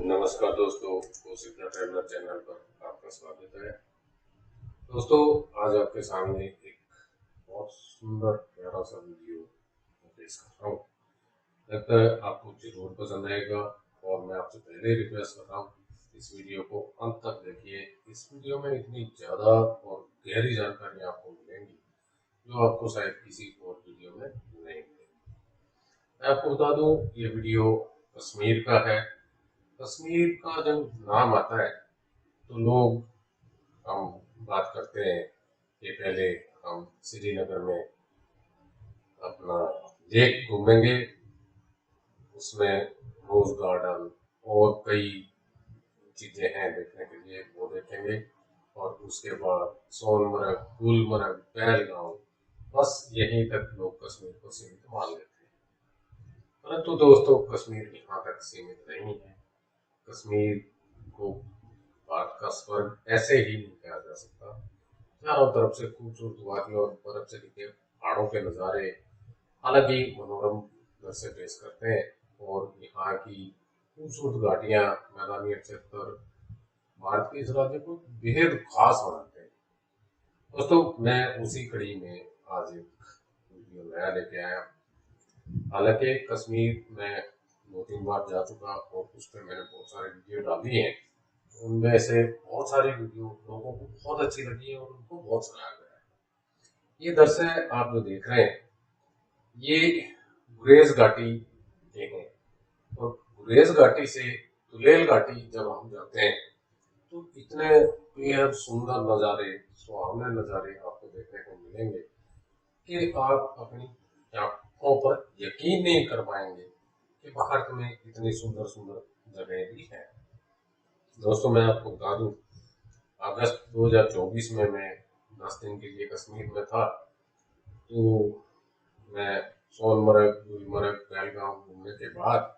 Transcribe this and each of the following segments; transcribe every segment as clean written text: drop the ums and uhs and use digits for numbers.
नमस्कार दोस्तों, Kaushik the traveller channel पर आपका स्वागत है। दोस्तों, आज आपके सामने एक बहुत सुंदर प्यारा सा वीडियो पेश कर रहा हूँ। लगता है आपको जरूर पसंद आएगा और मैं आपसे पहले ही रिक्वेस्ट कर रहा हूँ, इस वीडियो को अंत तक देखिए। इस वीडियो में इतनी ज़्यादा और गहरी जानकारी आपको मिलेंगी जो आपको शायद किसी और वीडियो में नहीं मिलेगी। मैं आपको बता दूँ, ये वीडियो कश्मीर का है। कश्मीर का जब नाम आता है तो लोग हम बात करते हैं कि पहले हम श्रीनगर में अपना लेक घूमेंगे, उसमें रोज गार्डन और कई चीजें हैं देखने के लिए, वो देखेंगे। और उसके बाद सोनमर्ग, गुलमर्ग, पहलगांव, बस यहीं तक लोग कश्मीर को सीमित मान लेते हैं। परंतु दोस्तों, कश्मीर यहाँ तक सीमित नहीं है। कश्मीर को भारत का स्वर्ग ऐसे ही नहीं कहा जा सकता। चारों तरफ से खूबसूरत वादियों और बर्फ से ढके पहाड़ों के नज़ारे अलग ही मनोरम दृश्य पेश करते हैं। और यहाँ की खूबसूरत घाटियाँ, मैदानी क्षेत्र भारत के इस राज्य को बेहद खास बनाते हैं। दोस्तों, मैं उसी कड़ी में आज एक वीडियो नया लेके आया। हालांकि कश्मीर में 2-3 बार जा चुका और उस पर मैंने बहुत सारे वीडियो डाली हैं। उनमें से बहुत सारी वीडियो लोगों को बहुत अच्छी लगी है और उनको बहुत सराहा गया है। ये दृश्य आप जो देख रहे हैं, ये गुरेज घाटी के हैं। और गुरेज घाटी से तुलेल घाटी जब हम जाते हैं तो इतने बेहद सुंदर नज़ारे, सुहावने नज़ारे आपको देखने को मिलेंगे कि आप अपनी आंखों पर यकीन नहीं कर पाएंगे कि भारत में इतनी सुंदर सुंदर जगह भी हैं। दोस्तों, मैं आपको बता दूं, अगस्त 2024 में मैं 10 दिन के लिए कश्मीर में था। तो मैं सोनमर्ग, गुलमर्ग, पहलगाम घूमने के बाद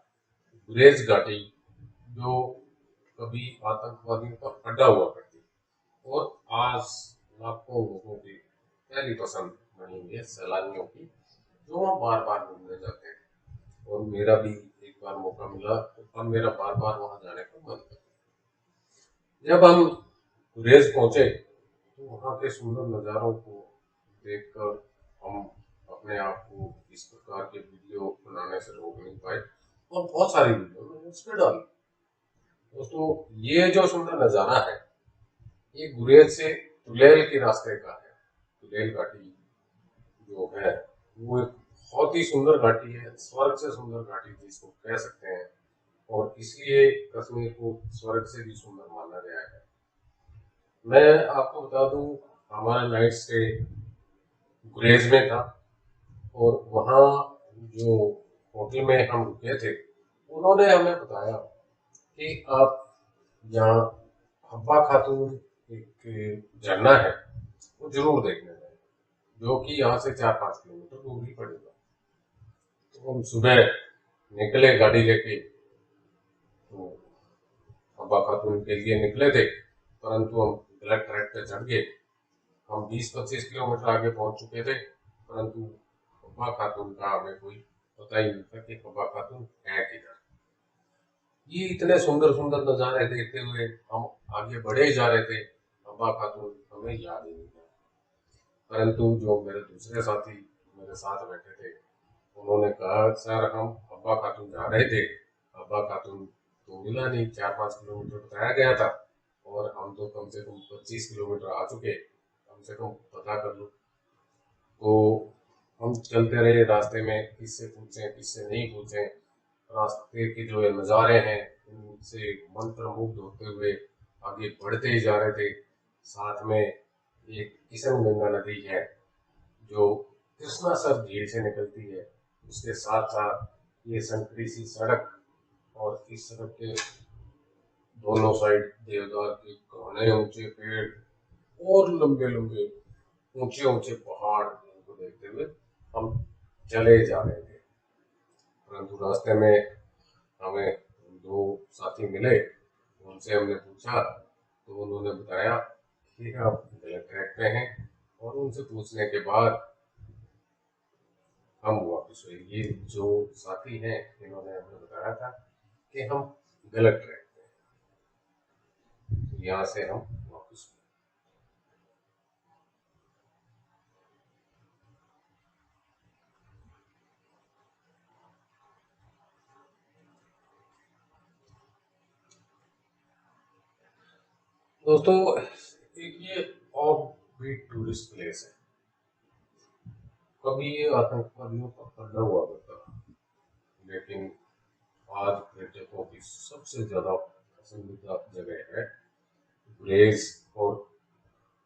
गुरेज घाटी, जो कभी आतंकवादियों का अड्डा हुआ करती और आज लाखों लोगों की पहली पसंद बनी हुई है सैलानियों की, जो वहाँ बार बार घूमने जाते हैं। और मेरा भी एक बार मौका मिला तो अब मेरा बार बार वहाँ जाने का मन करता है। जब हम गुरेज पहुंचे तो वहाँ के सुंदर नज़ारों को देखकर हम अपने आप को इस प्रकार के वीडियो बनाने से रोक नहीं पाए और बहुत सारी वीडियो मैंने उस पर डाली। दोस्तों, ये जो सुंदर नज़ारा है, ये गुरेज से तुलेल के रास्ते का है। तुलेल घाटी जो है वो एक बहुत ही सुंदर घाटी है, स्वर्ग से सुंदर घाटी जिसको कह सकते हैं। और इसलिए कश्मीर को स्वर्ग से भी सुंदर माना गया है। मैं आपको बता दूं, हमारा नाइट स्टे गुरेज में था और वहाँ जो होटल में हम रुके थे, उन्होंने हमें बताया कि आप यहाँ हब्बा खातून एक झरना है, वो जरूर देखने जाए, जो कि यहाँ से 4-5 किलोमीटर दूर ही पड़ेगा। तो हम सुबह निकले गाड़ी लेके, तो हब्बा खातून के लिए निकले थे, परंतु हम गलत ट्रैक पे चढ़ गए। हम 20-25 किलोमीटर आगे पहुंच चुके थे, परंतु हब्बा खातून का हमें कोई पता ही नहीं था कि हब्बा खातून है किधर। ये इतने सुंदर सुंदर नज़ारे देखते हुए हम आगे बढ़े ही जा रहे थे, हब्बा खातून हमें याद ही नहीं था। परंतु जो मेरे दूसरे साथी मेरे साथ बैठे थे, उन्होंने कहा, सर हम हब्बा खातून जा रहे थे, हब्बा खातून तो मिला नहीं, 4-5 किलोमीटर बताया गया था और हम तो कम से कम 25 किलोमीटर आ चुके, कम से कम पता कर लो। तो हम चलते रहे, रास्ते में किससे पूछें किससे नहीं पूछें। रास्ते के जो नज़ारे हैं उनसे मंत्रमुग्ध होते हुए आगे बढ़ते ही जा रहे थे। साथ में एक किशनगंगा नदी है जो कृष्णासर झील से निकलती है, उसके साथ साथ ये संकरी सी सड़क, और इस सड़क के दोनों साइड देवदार के घने ऊंचे पेड़ और लंबे लंबे ऊंचे ऊंचे पहाड़, इनको देखते हुए हम चले जा रहे थे। परंतु रास्ते में हमें 2 साथी मिले, उनसे हमने पूछा तो उन्होंने बताया कि आप गलत ट्रैक पे हैं। और उनसे पूछने के बाद हम वापस हुए। ये जो साथी हैं, इन्होंने हमें बताया था कि हम गलत ट्रैक पे हैं। यहाँ से हम वापस। दोस्तों, एक ये ऑफ बीट टूरिस्ट प्लेस है। कभी ये आतंकवादियों का अड्डा हुआ करता था, लेकिन आज पर्यटकों की सबसे ज्यादा पसंदीदा जगह है गुरेज। और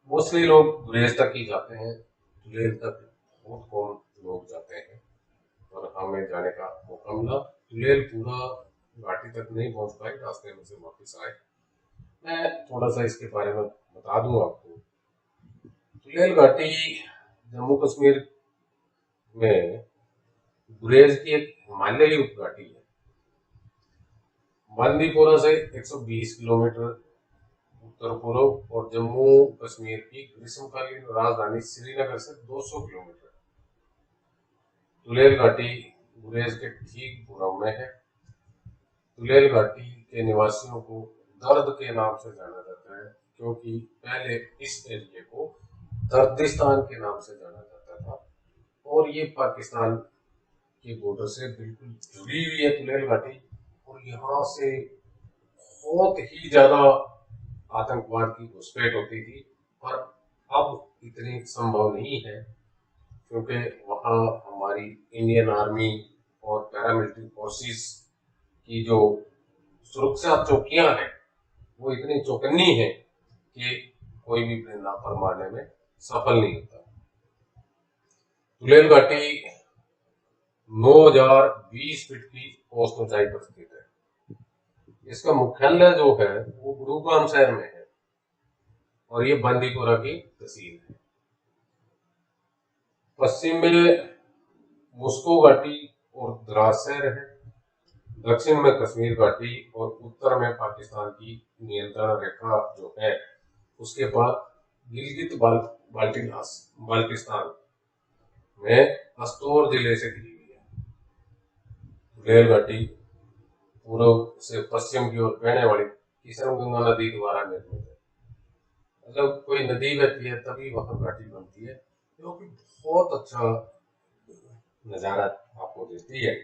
मोस्टली लोग गुरेज तक ही जाते हैं, तुलेल तक बहुत कम लोग जाते हैं। और हमें जाने का मौका मिला। तुलेल पूरा घाटी तक नहीं पहुंच पाए, रास्ते में से वापस आए। मैं थोड़ा सा इसके बारे में बता दूं आपको। तुलेल घाटी जम्मू कश्मीर में गुरेज की एक हिमालयी उपघाटी है। बांदीपोरा से 120 किलोमीटर उत्तर पूर्व और जम्मू कश्मीर की ग्रीष्मकालीन राजधानी श्रीनगर से 200 किलोमीटर। तुलेल घाटी गुरेज के ठीक पूर्व में है। तुलेल घाटी के निवासियों को दर्द के नाम से जाना जाता है, क्योंकि पहले इस एरिया को दर्दिस्तान के नाम से जाना जाता था। और ये पाकिस्तान के बॉर्डर से बिल्कुल जुड़ी हुई है तुलेल घाटी। और यहाँ से बहुत ही ज्यादा आतंकवाद की घुसपैठ होती थी, पर अब इतनी संभव नहीं है, क्योंकि वहाँ हमारी इंडियन आर्मी और पैरामिलिट्री फोर्सेस की जो सुरक्षा चौकियां हैं वो इतनी चौकन्नी है कि कोई भी परिंदा पर मारने में सफल नहीं होता। तुलेल घाटी 9020 फीट की औसत ऊंचाई पर स्थित है। इसका मुख्यालय जो है वो गुरुग्राम शहर में है और ये बांदीपोरा की तहसील है। पश्चिम में मुस्को घाटी और द्रास शहर है। दक्षिण में कश्मीर घाटी और उत्तर में पाकिस्तान की नियंत्रण रेखा जो है उसके बाद गिलगित बाल्टिस्तान में अस्तोर जिले से घिरी हुई है। तुलेल घाटी पूर्व से पश्चिम की ओर बहने वाली किशनगंगा नदी द्वारा निर्मित है। जब कोई नदी बहती है तभी वहां घाटी बनती है, जो कि बहुत अच्छा नजारा आपको देती है।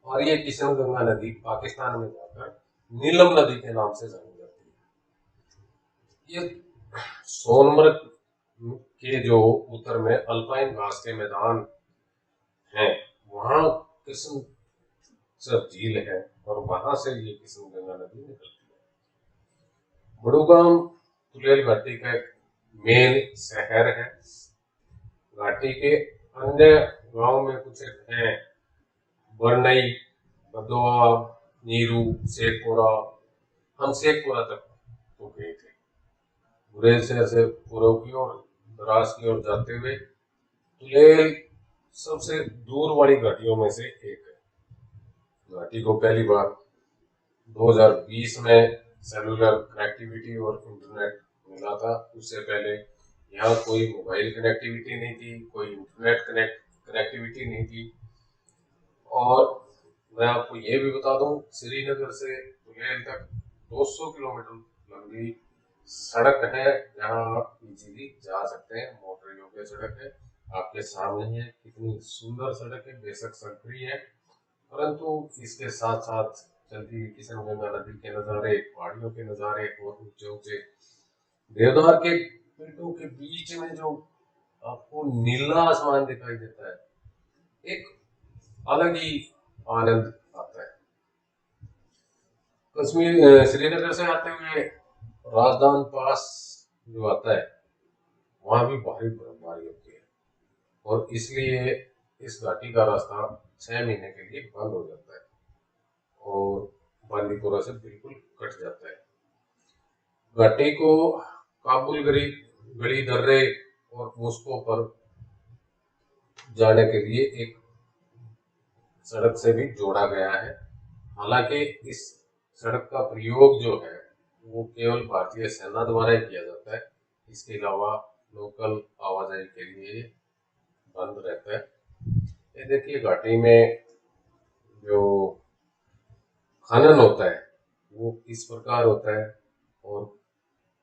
और ये किशनगंगा नदी पाकिस्तान में जाकर नीलम नदी के नाम से जानी जाती है। ये सोनमर्ग के जो उत्तर में अल्पाइन घास के मैदान हैं, वहां किशन सब झील है और वहां से ये किशनगंगा नदी निकलती है। बड़ूगाम तुलेल घाटी का एक मेन शहर है। घाटी के अन्य गांव में कुछ हैं बरनई, बदोआ, नीरू, शेखपुरा। हम शेखपुरा तक तो गए थे। गुरेज शहर से पूर्व की ओर द्रास की ओर जाते हुए तुलेल सबसे दूर वाली घाटियों में से एक है। घाटी को पहली बार 2020 में सेलुलर कनेक्टिविटी और इंटरनेट मिला था। उससे पहले यहाँ कोई मोबाइल कनेक्टिविटी नहीं थी, कोई इंटरनेट कनेक्टिविटी नहीं थी। और मैं आपको ये भी बता दूं, श्रीनगर से तुलेल तक 200 किलोमीटर लंबी सड़क है, जहाँ आप इजीली जा सकते हैं। मोटर योग्य सड़क है, आपके सामने है। कितनी सुंदर सड़क है, बेशक संकरी है, परंतु इसके साथ साथ चलती हुई किशनगंगा नदी के नज़ारे, पहाड़ियों के नज़ारे और ऊंचे ऊंचे देवदार के पेड़ों के बीच में जो आपको नीला आसमान दिखाई देता है, एक अलग ही आनंद आता है। कश्मीर श्रीनगर से आते हुए राजदान पास जो आता है, वहां भी भारी बर्फबारी होती है और इसलिए इस घाटी का रास्ता 6 महीने के लिए बंद हो जाता है और बांदीपोरा से बिल्कुल कट जाता है। घाटी को काबुल गड़ी दर्रे और मुस्को पर जाने के लिए एक सड़क से भी जोड़ा गया है। हालांकि इस सड़क का प्रयोग जो है वो केवल भारतीय सेना द्वारा ही किया जाता है। इसके अलावा लोकल आवाजाही के लिए बंद रहता है। ये देखिए, घाटी में जो खनन होता है वो इस प्रकार होता है और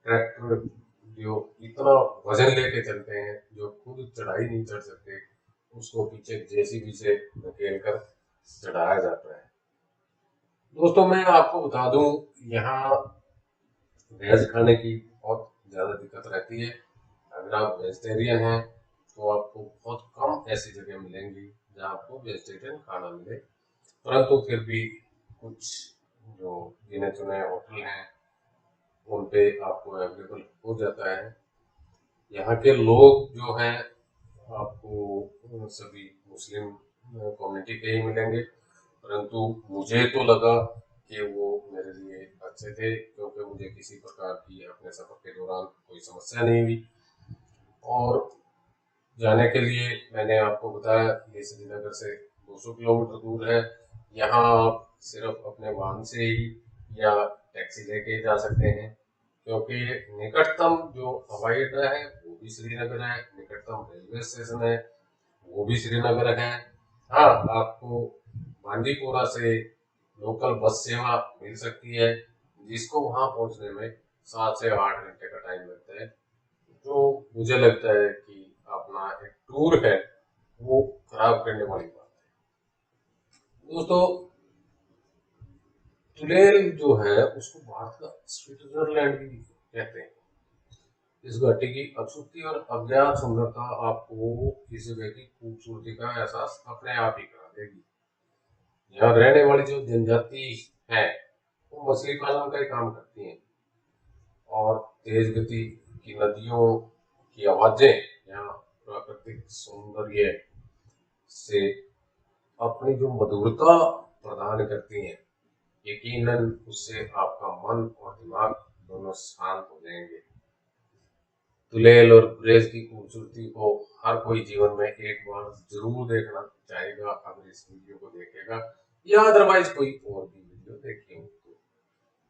ट्रैक्टर जो इतना वजन लेके चलते हैं, जो खुद चढ़ाई नहीं चढ़ सकते, उसको पीछे जेसीबी से धकेल कर चढ़ाया जाता है। दोस्तों मैं आपको बता दूं, यहाँ वेज खाने की बहुत ज़्यादा दिक्कत रहती है। अगर आप वेजिटेरियन हैं तो आपको बहुत कम ऐसी जगह मिलेंगी जहाँ आपको वेजिटेरियन खाना मिले, परंतु फिर भी कुछ जो गिने चुने होटल हैं उन पे आपको अवेलेबल हो जाता है। यहाँ के लोग जो हैं आपको सभी मुस्लिम कम्युनिटी के ही मिलेंगे, परंतु मुझे तो लगा कि वो मेरे लिए अच्छे थे, क्योंकि मुझे किसी प्रकार की अपने सफर के दौरान कोई समस्या नहीं हुई। और जाने के लिए मैंने आपको बताया ये श्रीनगर से 200 किलोमीटर दूर है। यहाँ आप सिर्फ अपने वाहन से ही या टैक्सी लेके जा सकते हैं, क्योंकि निकटतम जो हवाई अड्डा है वो भी श्रीनगर है, निकटतम रेलवे स्टेशन है वो भी श्रीनगर है। हाँ, आपको बांदीपोरा से लोकल बस सेवा मिल सकती है, जिसको वहां पहुंचने में 7 से 8 घंटे का टाइम लगता है, जो मुझे लगता है कि अपना एक टूर है वो खराब करने वाली बात है। दोस्तों तुलेल जो है उसको भारत का स्विट्जरलैंड भी कहते हैं। इस घाटी की अछूती और अज्ञात सुंदरता आपको इस जगह की खूबसूरती का एहसास अपने आप ही करा देगी। यहाँ रहने वाली जो जनजाति है वो मछली पालन का ही काम करती हैं, और तेज गति की नदियों की आवाजें यहाँ प्राकृतिक सौंदर्य से अपनी जो मधुरता प्रदान करती हैं, यकीनन उससे आपका मन और दिमाग दोनों शांत हो जाएंगे। तुलेल और गुरेज की खूबसूरती को हर कोई जीवन में एक बार जरूर देखना चाहेगा, अगर इस वीडियो को देखेगा या अदरवाइज कोई और भी वीडियो देखे हो तो।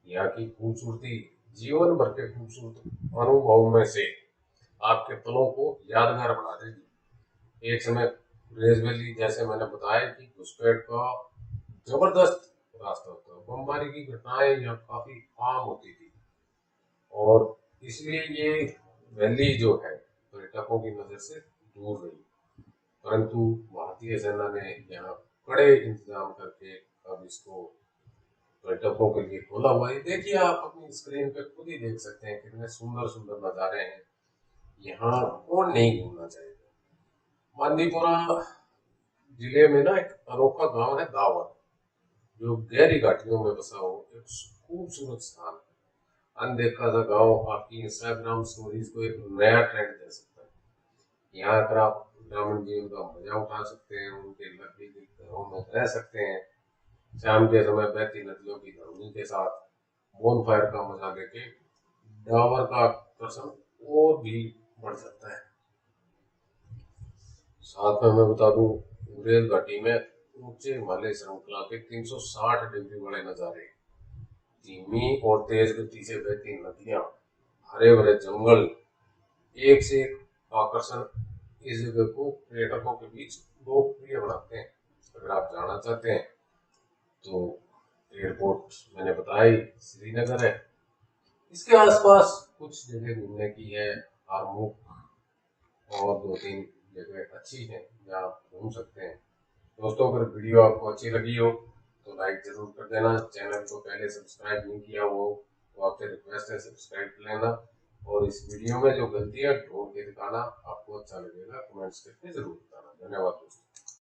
यहाँ की खूबसूरती जीवन भर के खूबसूरत अनुभवों में से आपके पलों को यादगार बना देगी। एक समय गुरेज वैली, जैसे मैंने बताया कि घुसपैठ का जबरदस्त रास्ता होता है, बमबारी की घटनाएं यहाँ काफी आम होती थी, और इसलिए ये वैली जो है पर्यटकों की नजर से दूर रही। परंतु भारतीय सेना ने यहाँ कड़े इंतजाम करके अब इसको पर्यटकों के लिए खोला हुआ है। देखिए आप अपनी स्क्रीन पे खुद ही देख सकते हैं कितने सुंदर सुंदर नज़ारे हैं। यहाँ कौन नहीं घूमना चाहेगा। बांदीपुरा जिले में ना एक अनोखा गांव है दावर, जो गहरी घाटियों में बसा हो एक खूबसूरत स्थान है। अनदेखा सा गांव आपकी इंस्टाग्राम स्टोरीज को एक नया ट्रेंड दे सकता है। यहाँ आकर आप ग्रामीण जीवन का मजा उठा सकते हैं, उनके लकड़ी के घरों में रह सकते हैं, शाम के समय बहती नदियों की धुनी के साथ बोन फायर का मजा लेके डावर का आकर्षण और भी बढ़ सकता है। साथ में मैं बता दूं, गुरेज घाटी में ऊंचे हिमालय श्रृंखला के 360 डिग्री वाले नजारे, धीमी और तेज गति से बहती नदियां, हरे भरे जंगल, एक से एक आकर्षण इस जगह को पर्यटकों के बीच लोकप्रिय बनाते हैं। अगर आप जाना चाहते हैं तो एयरपोर्ट मैंने बताया श्रीनगर है, इसके आसपास कुछ जगह घूमने की है, आरमुख और 2-3 जगह अच्छी हैं जहाँ आप घूम सकते हैं। दोस्तों अगर वीडियो आपको अच्छी लगी हो तो लाइक जरूर कर देना। चैनल को पहले सब्सक्राइब नहीं किया हो तो आपसे रिक्वेस्ट है सब्सक्राइब कर लेना, और इस वीडियो में जो गलतियाँ ढूंढ के दिखाना आपको अच्छा लगेगा कमेंट्स करके जरूर बताना। धन्यवाद दोस्तों।